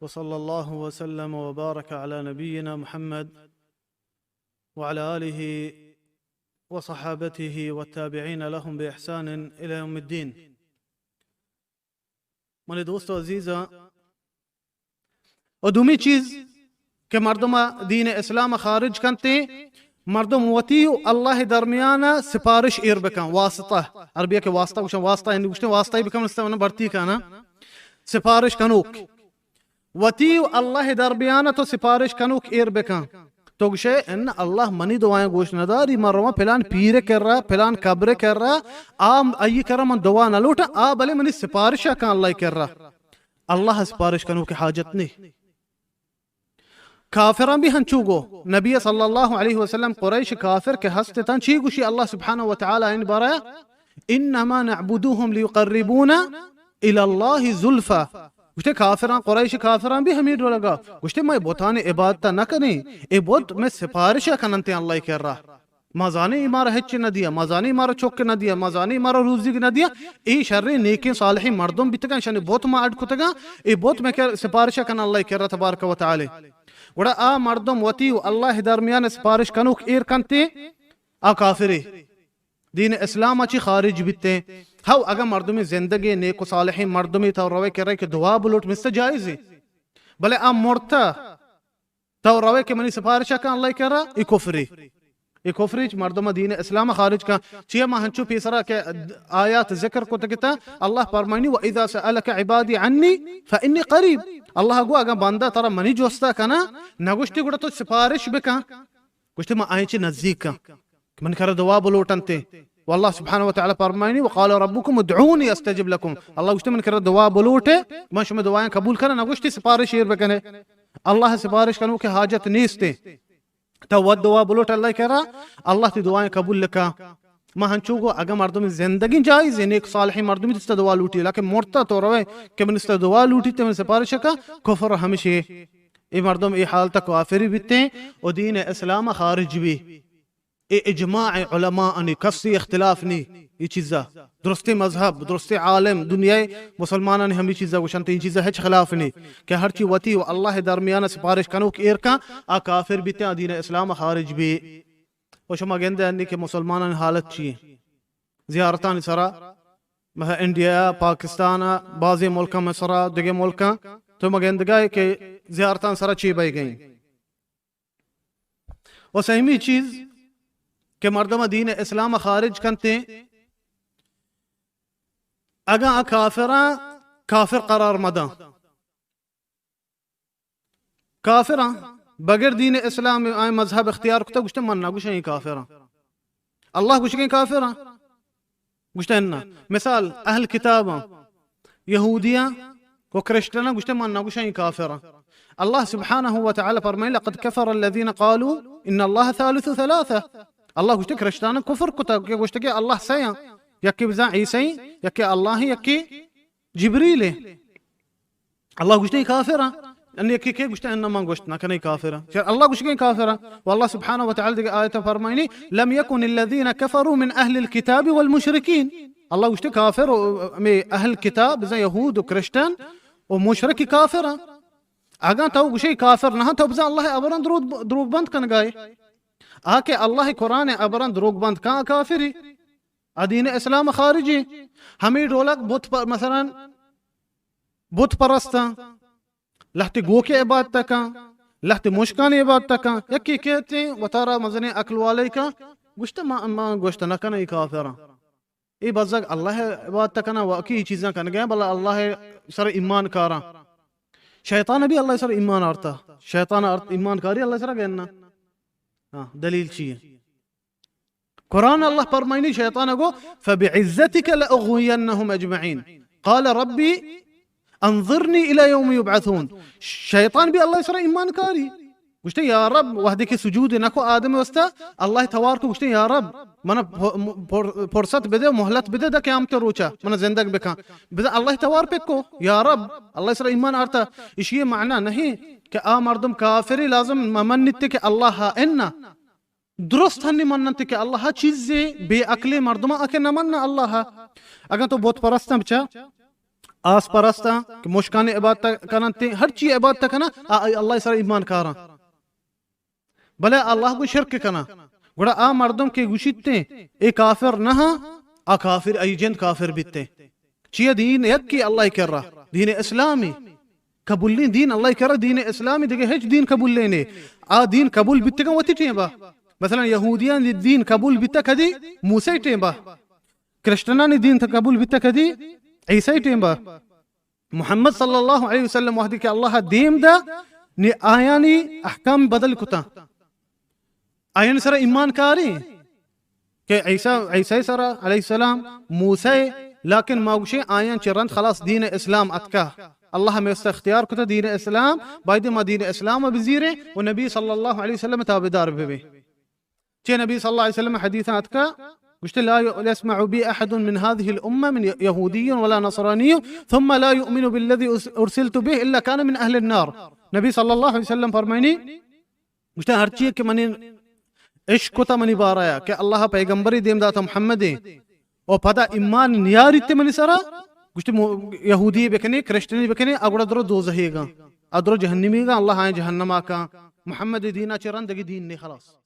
वसल्लल्लाहु वसल्लम व बारक अला नबीना मुहम्मद व अला आलिहि व सहाबतिहि व ताबिईन लहुम बिइहसान इला यौमिद्दीन। मेरे दोस्तों अजीज़ा, और दूसरी चीज़ के मर्दम दीन इस्लाम खारिज करते मर्दम वती अल्लाह दरमियाना सिफारिश एर बेकन वास्ता अरबिया के वास्ता कुछ वास्ता इन कुछ वास्ता ही बेकन इस्तेमाल बढ़ती का ना सिफारिश कनुक वती अल्लाह दरमियाना तो सिफारिश कनुक एर बेकन तो कुछ इन अल्लाह मनी दुआएं गोश नदारी मरवा फिलान पीरे कर रहा फिलान कब्रे कर रहा आम अय्य कर मन दुआ न लूटा आ भले मनी सिफारिश का अल्लाह कर रहा अल्लाह सिफारिश कनुक हाजत नहीं। काफिरां भी हंचूगो नबी सल्लल्लाहु अलैहि वसल्लम कुरैश काफिर के हस्ते तन छी गुशी अल्लाह सुब्हानहु व तआला इन बारा इन्नमा नअबुदुहुम लियुकर्रिबूना इला अल्लाह जुल्फा गुष्टे काफिरां कुरैश काफिरां भी हमीद लगा गुष्टे मैं बोताने इबादत न कने ए बोत मैं सिफारिश कनंते अल्लाह कर रहा मजाने इमारा हिच न दिया मजाने इमारा चौक न दिया मजाने इमारा रूजी न दिया ए शर्रे नेके सालिही मर्दों बितगा शने बहुत मा अडकुतगा ए बहुत मैं सिफारिश कन अल्लाह कर रहा तबारक व तआला वड़ा आ मर्दम वती अल्लाह दरमियान सिफारिश कनुक एर कंते आ काफिरे दीन इस्लाम अच्छी खारिज बिते हाउ अगर मर्दमी जिंदगी नेको सालिही मर्दमी तो रवे के रहे के दुआ बुलट मिस्ते जायज है भले आ मोरता तो रवे के मनी सिफारिश का अल्लाह करा ई कुफरी मर्दम दीन इस्लाम खारिज का चिया महंचू पीसरा के आयात जिक्र को तकता अल्लाह फरमानी व इज़ा सअलक इबादी अन्नी फइन्नी करीब अल्लाह गो अगर बंदा तरा मनी जोस्ता कना नगुष्टि गुड़ा तो सिफारिश बेका गुष्टि मा आयची नजदीक का मन कर दुआ बोलोटंते वल्लाह सुब्हानहु व तआला फरमानी व क़ाल रब्बुकुम उदऊनी अस्तजिब लकुम अल्लाह गुष्टि मन कर दुआ बोलोटे माश में दुआएं कबूल करना नगुष्टि सिफारिश एर बेकने अल्लाह सिफारिश कनु के हाजत नीस्ते तो वह दुआ बोलोट अल्लाह करा अल्लाह ती दुआएं कबूल लका महंचूगो अगर मर्दम जिंदगी जायज है नेक सालिही मर्दम इस दुआ लूटी लाके मोरता तो रवे के मन इस दुआ लूटी ते मन सिफारिश का कुफर हमेशा ए मर्दम ए हाल तक काफिरी बिते और दीन इस्लाम खारिज भी ए इजमाअ उलमा अन कसी इख्तिलाफ नहीं ये चीज़ा दुरुस्ते मजहब दुरुस्ते आलम दुनिया मुसलमान ने हम ये चीज़ा को शंते इन चीज़ा है खिलाफ नहीं कि हर चीज वती अल्लाह दरमियान सिफारिश कनो कि एर का आ काफिर बिते दीन इस्लाम खारिज भी और शमा गेंदे अन्नी के मुसलमान हालत चाहिए ज़ियारतान सरा मह इंडिया पाकिस्तान बाज़ी मुल्का में सरा दिगे मुल्का तो मगेंदगा के ज़ियारतान सरा ची बई गई और सही चीज़ के मर्दमा दीन इस्लाम खारिज करते अगर काफिरा काफिर करार मदा काफिरा बगैर दीन इस्लाम आए मजहब इख्तियार कुछ गुश्ते मन्ना गुश्ते काफिरा अल्लाह गुश्ते काफिरा गुश्ते ना मिसाल अहल किताब यहूदिया व क्रिश्चियन गुश्ते मन्ना गुश्ते काफिरा अल्लाह सुब्हानहु व तआला फरमाए लक़द कफ़र अल्लज़ीना क़ालू इन्न अल्लाह सालिसु सलासा अल्लाह गुश्ते क्रिश्चियन कुफर कुता के गुश्ते के अल्लाह सया यक्की बिजा ईसा यक्की अल्लाह यक्की जिब्रील अल्लाह गुश्ते काफिरा अन यक्की के गुश्ते अन मा गुश्त ना कने काफिरा अल्लाह गुश्ते काफिरा वल्लाह सुब्हानहु व तआला दी आयत फरमाइनी लम यकुन अल्लज़ीना कफरू मिन अहल अलकिताब वल मुशरिकीन अल्लाह गुश्ते काफिर में अहल किताब बिजा यहूद और क्रिश्चियन और मुशरिक काफिरा अगर तो गुश्ते काफिर ना तो बिजा अल्लाह अबरन द्रोग बंद कन गए आके अल्लाह कुरान अबरन द्रोग बंद का काफिरी दीन इस्लाम खारिजी हमें ढोलक बुत मसलन बुत परस्ता लहते गो के इबादत का लहते मुश्कान इबादत का यकी कहते वतारा मजने अकल वाले का गुश्त मा गुश्त न कना काफिरा ए बजग अल्लाह इबादत कना वकी चीज़ें कन गए भला अल्लाह सर ईमान कारा शैतान भी अल्लाह सर ईमान आरता शैतान ईमान कारी अल्लाह सर गन्ना हाँ दलील चाहिए कुरान अल्लाह फरमाइनी शैतान को फबिइज्जतिक लअग़वियन्नहुम अजमईन क़ाल रब्बी अंज़िरनी इला यौम युबअथून शैतान भी अल्लाह सर ईमान कारी गुश्ते या रब वहदे के सुजूद नको आदम वस्ता अल्लाह तवार को गुश्ते या रब मन फुर्सत बेदे मोहलत बेदे दा क़यामत रोचा मन जिंदगी बेका बेदे अल्लाह तवार पे को या रब अल्लाह सर ईमान आरता इस ये माना नहीं कि आ मर्दम काफिरी लाजम ममन्नते के अल्लाह इन्ना दुरुस्त हन्नी मन्नते के अल्लाह चीज़े बेअक्ले मर्दमा आके न मन्ना अल्लाह अगर तो बहुत परस्ता बचा आस परस्ता कि मुश्कान इबादत करना ते हर चीज इबादत करना अल्लाह सर ईमान कारा भले अल्लाह को शिरक करना गुड़ा आ मर्दम के गुशिते ए काफिर नहा आ काफिर अजन काफिर बिते चिया दीन एक की अल्लाह कर रहा दीन इस्लामी कबूली दीन अल्लाह कर रहा दीन इस्लामी देखे हेच दीन कबूल लेने आ दीन कबूल बिते का वती टेबा मसलन यहूदियां ने दीन कबूल बिता कदी मूसा टेबा क्रिश्चियना ने दीन कबूल बिता कदी ईसा टेबा मोहम्मद सल्लल्लाहु अलैहि वसल्लम वहदी के अल्लाह दीम दा ने आयानी अहकाम बदल कुता आयन सर ईमान कारी के ईसा सर अलैहिस्सलाम मूसा लेकिन मागुशे आयन चरंत खलास दीन इस्लाम अतका अल्लाह में इख्तियार कुता दीन इस्लाम बायद मा दीन इस्लाम बजीरे व नबी सल्लल्लाहु अलैहि वसल्लम ताबेदार बेबे चे नबी सल्लल्लाहु अलैहि वसल्लम हदीस अतका قلت لا يسمع بي أحد من هذه الأمة من يهودي ولا نصراني ثم لا يؤمن بالذي أرسلت به إلا كان من أهل النار نبي صلى الله عليه وسلم فرماني قلت هر چیز کہ منی عشق تا منی بارایا کہ اللہ پیغمبری دیم داتا محمد او پدا ایمان نیاری تے منی سرا قلت یہودی بکنے کرسچنی بکنے اگڑا درو دوزہی گا ادرو جہنمی گا اللہ آئے جہنم آکا محمد دینا چرندگی دین نے خلاص